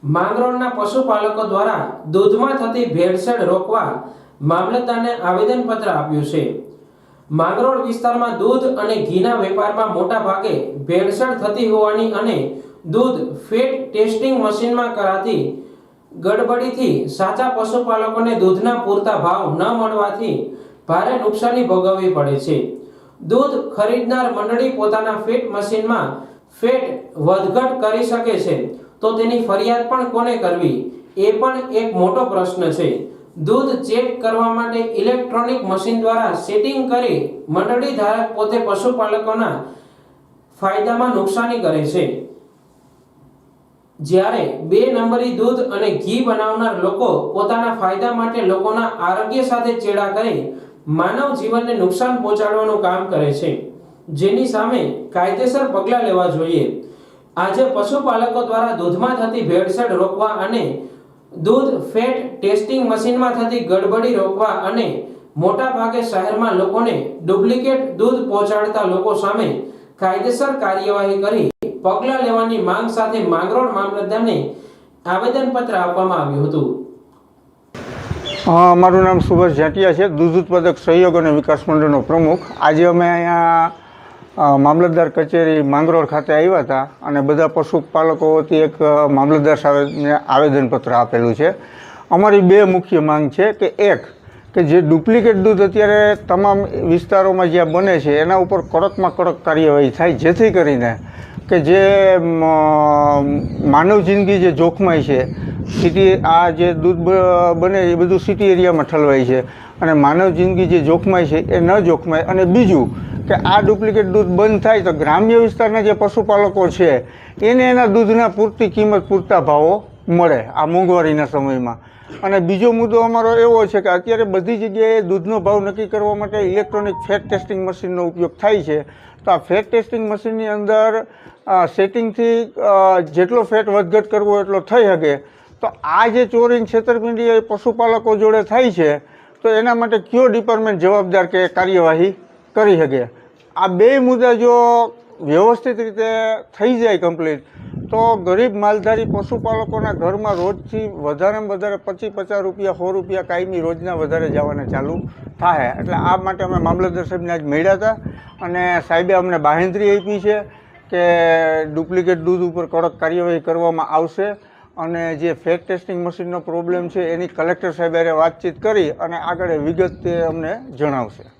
માંગરોળના પશુપાલકો દ્વારા દૂધમાં થતી ભેળસેળ રોકવા મામલતદારને આવેદનપત્ર આપ્યું છે। માંગરોળ વિસ્તારમાં દૂધ અને ઘીના વેપારમાં મોટા ભાગે ભેળસેળ થતી હોવાની અને દૂધ ફેટ ટેસ્ટિંગ મશીનમાં કરાતી ગડબડીથી સાચા પશુપાલકોને દૂધના પૂરતા ભાવ ન મળવાથી ભારે નુકસાની ભોગવવી પડે છે। દૂધ ખરીદનાર મંડળી પોતાના ફેટ મશીનમાં ફેટ વધઘટ કરી શકે છે તો તેની ફરિયાદ પણ કોને કરવી એ પણ એક મોટો પ્રશ્ન છે। દૂધ ચેક કરવા માટે ઇલેક્ટ્રોનિક મશીન દ્વારા સેટિંગ કરી મંડળી ધારક પોતે પશુપાલકોના ફાયદામાં નુકસાની કરે છે, જ્યારે 2 નંબરી દૂધ અને ઘી બનાવનાર લોકો પોતાના ફાયદા માટે લોકોના આરોગ્ય સાથે ચેડા કરી માનવ જીવનને નુકસાન પહોંચાડવાનું કામ કરે છે, જેની સામે કાયદેસર પગલાં લેવા જોઈએ। આજે પશુપાલકો દ્વારા દૂધમાં થતી ભેળસેળ રોકવા અને દૂધ ફેટ ટેસ્ટિંગ મશીનમાં થતી ગડબડી રોકવા અને મોટા ભાગે શહેરમાં લોકોને ડુપ્લિકેટ દૂધ પહોંચાડતા લોકો સામે કાયદેસર કાર્યવાહી કરી પગલાં લેવાની માંગ સાથે માંગરોળ મામલતદારને આવેદનપત્ર આપવામાં આવ્યું હતું। મારું નામ સુભાષ જાટિયા છે, દૂધ ઉત્પાદક સહયોગ અને વિકાસ મંડળનો પ્રમુખ। આજે અમે અહીંયા મામલતદાર કચેરી માંગરોળ ખાતે આવ્યા હતા અને બધા પશુપાલકો વતી એક મામલતદાર સાહેબને આવેદનપત્ર આપેલું છે। અમારી 2 મુખ્ય માંગ છે કે એક કે જે ડુપ્લિકેટ દૂધ અત્યારે તમામ વિસ્તારોમાં જ્યાં બને છે એના ઉપર કડકમાં કડક કાર્યવાહી થાય, જેથી કરીને કે જે માનવ જિંદગી જે જોખમાય છે, સિટી આ જે દૂધ બને એ બધું સિટી એરિયામાં ઠલવાય છે અને માનવ જિંદગી જે જોખમાય છે એ ન જોખમાય। અને બીજું કે આ ડુપ્લિકેટ દૂધ બંધ થાય તો ગ્રામ્ય વિસ્તારના જે પશુપાલકો છે એને એના દૂધના પૂરતી કિંમત, પૂરતા ભાવો મળે આ મોંઘવારીના સમયમાં। અને બીજો મુદ્દો અમારો એવો છે કે અત્યારે બધી જગ્યાએ દૂધનો ભાવ નક્કી કરવા માટે ઇલેક્ટ્રોનિક ફેટ ટેસ્ટિંગ મશીનનો ઉપયોગ થાય છે, તો આ ફેટ ટેસ્ટિંગ મશીનની અંદર સેટિંગથી જેટલો ફેટ વધઘટ કરવો એટલો થઈ શકે। તો આ જે ચોરી છેતરપિંડી એ પશુપાલકો જોડે થાય છે તો એના માટે કયો ડિપાર્ટમેન્ટ જવાબદાર કે કાર્યવાહી કરી શકે। આ 2 મુદ્દા જો વ્યવસ્થિત રીતે થઈ જાય કમ્પ્લીટ તો ગરીબ માલધારી પશુપાલકોના ઘરમાં રોજથી વધારેમાં વધારે 25-50 રૂપિયા 100 રૂપિયા કાયમી રોજના વધારે જવાના ચાલુ થાય। એટલે આ માટે અમે મામલતદાર સાહેબને આજ મળ્યા હતા અને સાહેબે અમને બાંહેધરી આપી છે કે ડુપ્લિકેટ દૂધ ઉપર કડક કાર્યવાહી કરવામાં આવશે અને જે ફેટ ટેસ્ટિંગ મશીનનો પ્રોબ્લેમ છે એની કલેક્ટર સાહેબ હારે વાતચીત કરી અને આગળ વિગત તે અમને જણાવશે।